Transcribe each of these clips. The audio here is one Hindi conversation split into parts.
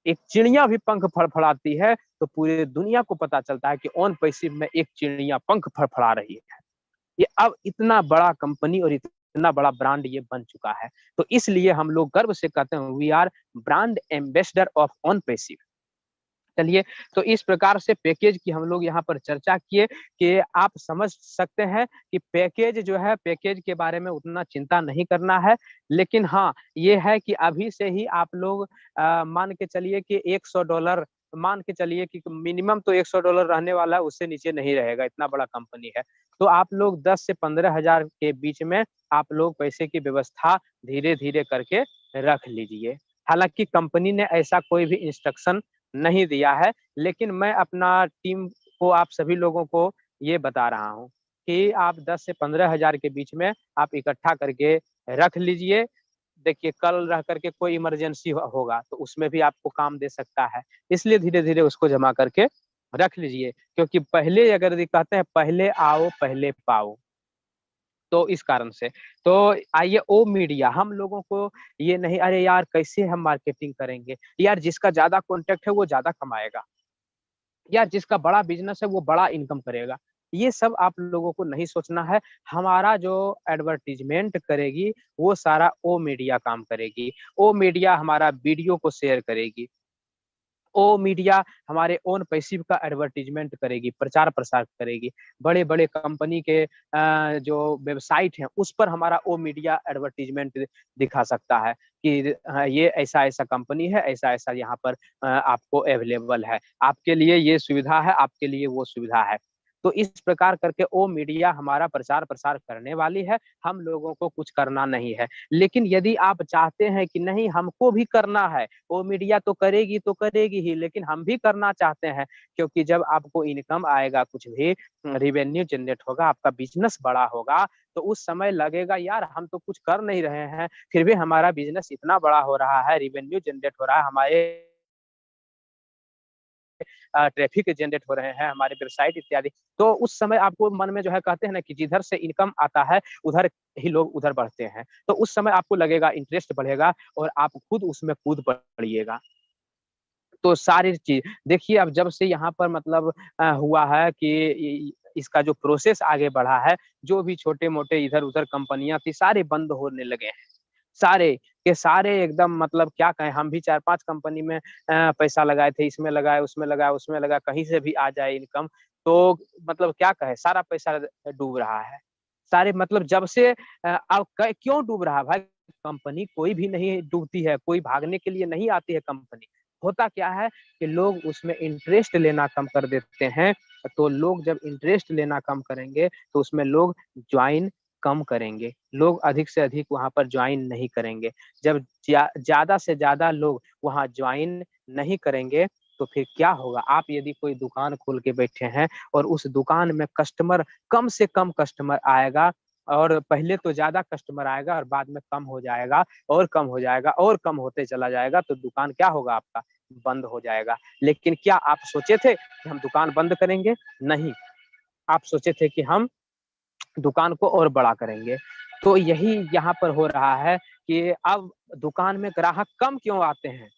एक चिड़िया भी पंख फड़फड़ाती है तो पूरे दुनिया को पता चलता है कि ऑन पैसिव में एक चिड़िया पंख फड़फड़ा रही है। ये अब इतना बड़ा कंपनी और इतना बड़ा ब्रांड ये बन चुका है। तो इसलिए हम लोग गर्व से कहते हैं we are brand ambassador of OnPassive. चलिए, तो इस प्रकार से पैकेज की हम लोग यहाँ पर चर्चा किए कि आप समझ सकते हैं कि पैकेज जो है, पैकेज के बारे में उतना चिंता नहीं करना है। लेकिन हाँ, ये है कि अभी से ही आप लोग मान के चलिए कि $100, मान के चलिए कि मिनिमम तो $100 रहने वाला है, उससे नीचे नहीं रहेगा, इतना बड़ा कंपनी है। तो आप लोग 10 से 15,000 के बीच में आप लोग पैसे की व्यवस्था धीरे-धीरे करके रख लीजिए। हालाँकि कंपनी ने ऐसा कोई भी इंस्ट्रक्शन नहीं दिया है, लेकिन मैं अपना टीम को, आप सभी लोगों को ये बता रहा हूँ कि आप 10 से 15,000 के बीच में आप इकट्ठा करके रख लीजिए। देखिए, कल रह करके कोई इमरजेंसी होगा तो उसमें भी आपको काम दे सकता है। इसलिए धीरे-धीरे उसको जमा करके रख लीजिए, क्योंकि पहले अगर ये कहते हैं पहले आओ पहले पाओ। तो इस कारण से, तो आइए ओ मीडिया हम लोगों को ये नहीं, अरे यार कैसे हम मार्केटिंग करेंगे? यार जिसका ज़्यादा कॉन्टैक्ट है वो ज़्यादा कमाएगा। या जिसका बड़ा बिज़नेस है वो बड़ा इनकम करेगा। ये सब आप लोगों को नहीं सोचना है। हमारा जो एडवर्टाइज़मेंट करेगी वो सारा ओ मीडिया काम करेगी। ओ मीडिया हमारा वीडियो को शेयर करेगी। ओ मीडिया हमारे ओन पैसिव का एडवर्टाइज़मेंट करेगी, प्रचार-प्रसार करेगी। बड़े-बड़े कंपनी के जो वेबसाइट हैं, उस पर हमारा ओ मीडिया एडवर्टाइज़मेंट दिखा सकता है कि ये ऐसा-ऐसा कंपनी है, ऐसा-ऐसा यहाँ पर आपको अवेलेबल है। आपके लिए ये सुविधा है, आपके लिए वो सुविधा है। तो इस प्रकार करके ओ मीडिया हमारा प्रचार-प्रसार करने वाली है, हम लोगों को कुछ करना नहीं है। लेकिन यदि आप चाहते हैं कि नहीं हमको भी करना है, वो मीडिया तो करेगी ही, लेकिन हम भी करना चाहते हैं, क्योंकि जब आपको इनकम आएगा, कुछ भी रेवेन्यू जनरेट होगा, आपका बिज़नेस बड़ा होगा, तो उस समय लगेगा यार हम तो कुछ कर नहीं रहे हैं, फिर भी हमारा बिज़नेस इतना बड़ा हो रहा है, रेवेन्यू जनरेट हो रहा है, हमारे ट्रैफिक जनरेट हो रहे हैं, हमारे वेबसाइट इत्यादि। तो उस समय आपको मन में जो है कहते हैं ना कि जिधर से इनकम आता है, उधर ही लोग उधर बढ़ते हैं। तो उस समय आपको लगेगा इंटरेस्ट बढ़ेगा और आप खुद उसमें कूद पड़िएगा। तो सारी चीज़ देखिए, अब जब से यहाँ पर मतलब हुआ है कि इसका जो प्रोसेस आगे बढ़ा है, जो भी छोटे-मोटे इधर-उधर कंपनियाँ थी, सारे बंद होने लगे हैं। सारे के सारे एकदम मतलब क्या कहें, हम भी 4-5 कंपनी में पैसा लगाए थे, इसमें लगाए, उसमें लगाए, उसमें लगाए, कहीं से भी आ जाए इनकम, तो मतलब क्या कहें, सारा पैसा डूब रहा है। सारे मतलब जब से अब क क्यों डूब रहा है भाई? कंपनी कोई भी नहीं डूबती है, कोई भागने के लिए नहीं आती है कंपनी। होता क्या है कि लोग उसमें इंटरेस्ट लेना कम कर देते हैं, तो लोग जब इंटरेस्ट लेना कम करेंगे, तो उसमें लोग जॉइन कम करेंगे। लोग अधिक से अधिक वहाँ पर जॉइन नहीं करेंगे। जब ज़्यादा से ज़्यादा लोग वहाँ जॉइन नहीं करेंगे, तो फिर क्या होगा? आप यदि कोई दुकान खोल के बैठे हैं और उस दुकान में कस्टमर कम से कम कस्टमर आएगा, और पहले तो ज़्यादा कस्टमर आएगा और बाद में कम हो जाएगा और कम हो जाएगा और कम होते चला जाएगा, तो दुकान क्या होगा आपका? बंद हो जाएगा। लेकिन क्या आप सोचे थे कि हम दुकान बंद करेंगे? नहीं, आप सोचे थे कि हम दुकान को और बड़ा करेंगे। तो यही यहाँ पर हो रहा है कि अब दुकान में ग्राहक कम क्यों आते हैं?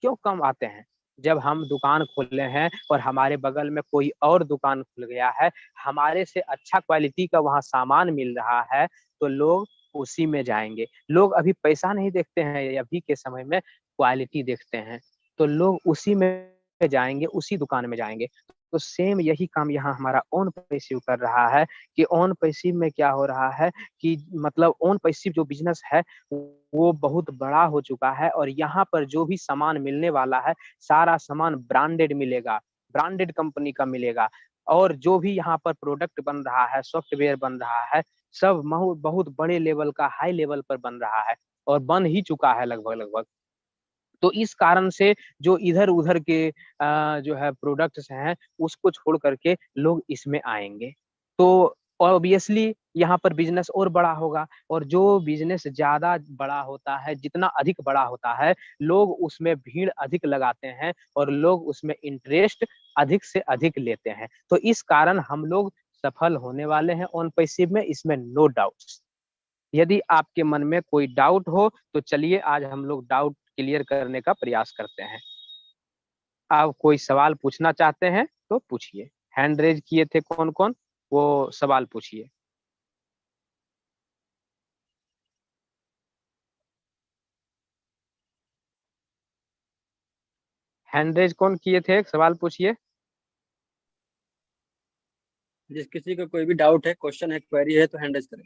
क्यों कम आते हैं? जब हम दुकान खोले हैं और हमारे बगल में कोई और दुकान खुल गया है, हमारे से अच्छा क्वालिटी का वहाँ सामान मिल रहा है, तो लोग उसी में जाएँगे। लोग अभी पैसा नहीं देखते हैं, अभी के समय में क्वालिटी देखते हैं। तो लोग उसी में जाएँगे, उसी दुकान में जाएँगे। तो सेम यही काम यहाँ हमारा ओन पैसिव कर रहा है कि ओन पैसिव में क्या हो रहा है कि मतलब ओन पैसिव जो बिज़नेस है, वो बहुत बड़ा हो चुका है और यहाँ पर जो भी सामान मिलने वाला है, सारा सामान ब्रांडेड मिलेगा, ब्रांडेड कंपनी का मिलेगा। और जो भी यहाँ पर प्रोडक्ट बन रहा है, सॉफ्टवेयर बन रहा है, सब बहुत बड़े लेवल का, हाई लेवल पर बन रहा है और बन ही चुका है लगभग-लगभग। तो इस कारण से जो इधर-उधर के जो है प्रोडक्ट्स हैं, उसको छोड़ कर के लोग इसमें आएँगे। तो ऑब्वियसली यहाँ पर बिज़नेस और बड़ा होगा और जो बिज़नेस ज़्यादा बड़ा होता है, जितना अधिक बड़ा होता है, लोग उसमें भीड़ अधिक लगाते हैं और लोग उसमें इंटरेस्ट अधिक से अधिक लेते हैं। तो इस कारण हम लोग सफल होने वाले हैं ऑन पैसिव में, इसमें नो डाउट्स। यदि आपके मन में कोई डाउट हो, तो चलिए आज हम लोग डाउट क्लियर करने का प्रयास करते हैं। आप कोई सवाल पूछना चाहते हैं तो पूछिए। हैंड रेज किए थे कौन कौन, वो सवाल पूछिए। हैंड रेज कौन किए थे, सवाल पूछिए। जिस किसी को कोई भी डाउट है, क्वेश्चन है, क्वेरी है, तो हैंड रेज करें।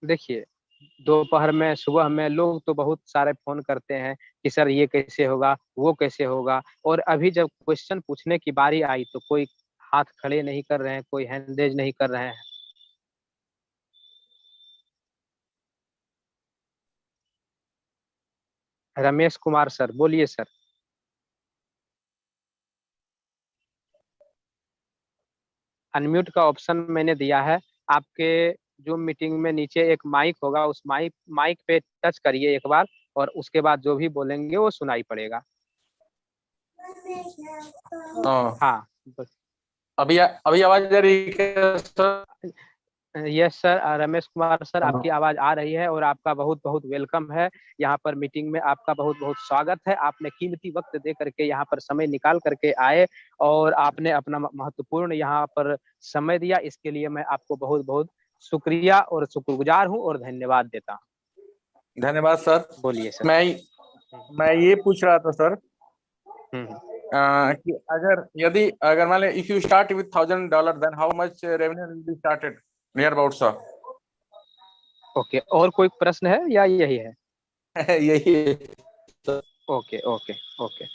देखिए, दोपहर में, सुबह में लोग तो बहुत सारे फोन करते हैं कि सर ये कैसे होगा, वो कैसे होगा, और अभी जब क्वेश्चन पूछने की बारी आई तो कोई हाथ खड़े नहीं कर रहे हैं, कोई हैंड रेज नहीं कर रहे हैं। रमेश कुमार सर, बोलिए सर। अनम्यूट का ऑप्शन मैंने दिया है आपके। जो मीटिंग में नीचे एक माइक होगा, उस माइक माइक पे टच करिए एक बार, और उसके बाद जो भी बोलेंगे वो सुनाई पड़ेगा। हाँ, अभी अभी आवाज आ रही है sir? Yes sir, Ramesh Kumar sir, आपकी आवाज आ रही है और आपका बहुत बहुत वेलकम है यहाँ पर मीटिंग में। आपका बहुत बहुत स्वागत है। आपने कीमती वक्त दे करके यहाँ पर समय निकाल करके आए और आपने अपना महत्वपूर्ण यहाँ पर समय दिया। इसके लिए मैं आपको बहुत बहुत शुक्रिया और शुक्रगुजार हूँ और धन्यवाद देता हूँ। धन्यवाद सर। बोलिए सर। मैं ये पूछ रहा था सर हम्म। कि अगर मान if you start with $1000, then how much revenue will be started near about sir? Okay, और कोई प्रश्न है या यही है? यही है। ओके ओके ओके,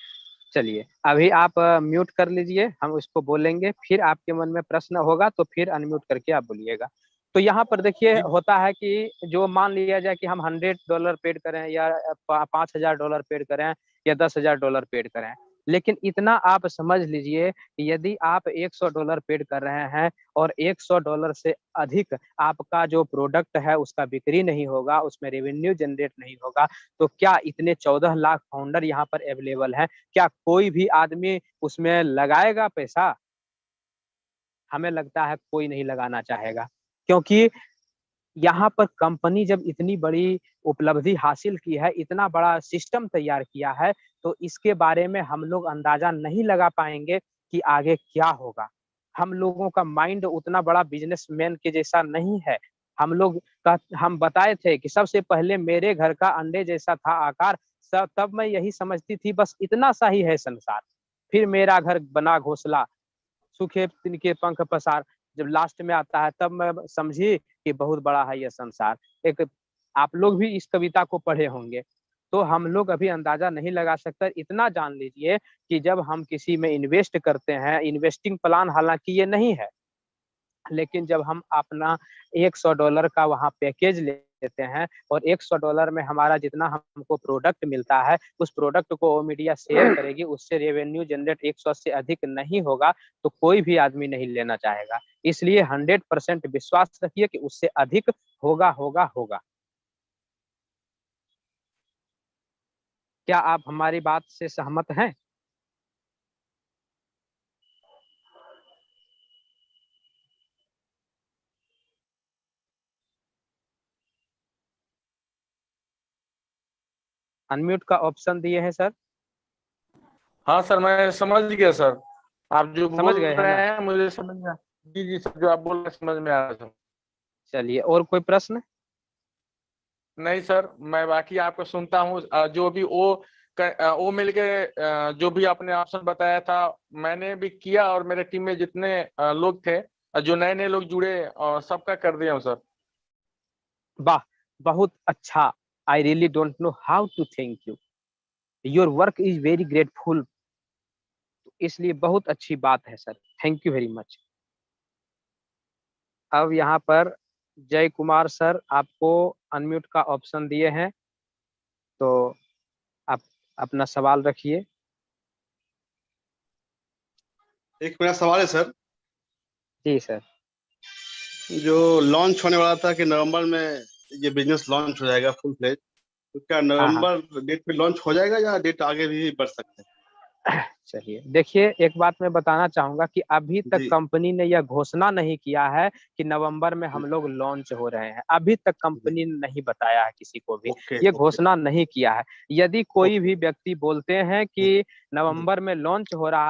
चलिए अभी आप म्यूट कर लीजिए, हम उसको बोलेंगे, फिर आपके मन में प्रश्न होगा तो फिर अनम्यूट करके आप बोलिएगा। तो यहाँ पर देखिए, होता है कि जो मान लिया जाए कि हम $100 पेड करें या $5000 पेड करें या $10,000 पेड करें, लेकिन इतना आप समझ लीजिए, यदि आप $100 पेड कर रहे हैं और $100 से अधिक आपका जो प्रोडक्ट है उसका बिक्री नहीं होगा, उसमें रेवेन्यू जनरेट नहीं होगा, तो क्या इतने 14 लाख फाउंडर यहाँ पर अवेलेबल हैं, क्या कोई भी आदमी उसमें लगाएगा पैसा? हमें लगता है कोई नहीं लगाना चाहेगा, क्योंकि यहाँ पर कंपनी जब इतनी बड़ी उपलब्धि हासिल की है, इतना बड़ा सिस्टम तैयार किया है, तो इसके बारे में हम लोग अंदाजा नहीं लगा पाएंगे कि आगे क्या होगा। हम लोगों का माइंड उतना बड़ा बिजनेसमैन के जैसा नहीं है। हम बताए थे कि सबसे पहले मेरे घर का अंडे जैसा था आकार, तब मैं यही समझती थी बस इतना सा ही है संसार। फिर मेरा घर बना घोंसला, सूखे तिनके पंख पसार, जब लास्ट में आता है तब मैं समझी कि बहुत बड़ा है यह संसार। एक, आप लोग भी इस कविता को पढ़े होंगे। तो हम लोग अभी अंदाजा नहीं लगा सकते। इतना जान लीजिए कि जब हम किसी में इन्वेस्ट करते हैं, इन्वेस्टिंग प्लान हालांकि ये नहीं है, लेकिन जब हम अपना $100 का वहाँ पैकेज लेते हैं और $100 में हमारा जितना हमको प्रोडक्ट मिलता है, उस प्रोडक्ट को वो मीडिया शेयर करेगी, उससे रेवेन्यू जनरेट 100 से अधिक नहीं होगा तो कोई भी आदमी नहीं लेना चाहेगा। इसलिए 100% विश्वास रखिए कि उससे अधिक होगा होगा होगा। क्या आप हमारी बात से सहमत हैं? अनम्यूट का ऑप्शन दिए हैं सर। हाँ सर, मैं समझ गया सर। आप जो समझ बोल गए हैं रहे ना? हैं मुझे समझ में। जी जी सर, जो आप बोल रहे हैं समझ में आ रहा है। चलिए, और कोई प्रश्न? नहीं सर, मैं बाकी आपको सुनता हूँ। जो भी वो मिलके जो भी आपने ऑप्शन बताया था मैंने भी किया, और मेरे टीम में जितने लोग थे, जो नए नए लोग जुड़े, सबका कर दिया हूँ सर। वाह, बहुत अच्छा। I really don't know how to thank you. Your work is very grateful. इसलिए बहुत अच्छी बात है sir, thank you very much. अब यहाँ पर जय कुमार सर आपको अनम्यूट का ऑप्शन दिए हैं, तो आप अपना सवाल रखिए। एक मेरा सवाल है सर। जी सर। जो लॉन्च होने वाला था कि नवंबर में ये बिजनेस लॉन्च हो जाएगा फुल फ्लेज, तो क्या हाँ हाँ, नवंबर डेट पे लॉन्च हो जाएगा या डेट आगे भी बढ़ सकते हैं? चलिए, देखिए एक बात मैं बताना चाहूँगा कि अभी तक जी। कंपनी ने यह घोषणा नहीं किया है कि नवंबर में हम लोग लॉन्च हो रहे हैं। अभी तक कंपनी ने नहीं बताया है किसी को भी, ओके ये ओके घोषणा नहीं किया है। यदि कोई ओके भी व्यक्ति बोलते हैं कि नवंबर में लॉन्च हो रहा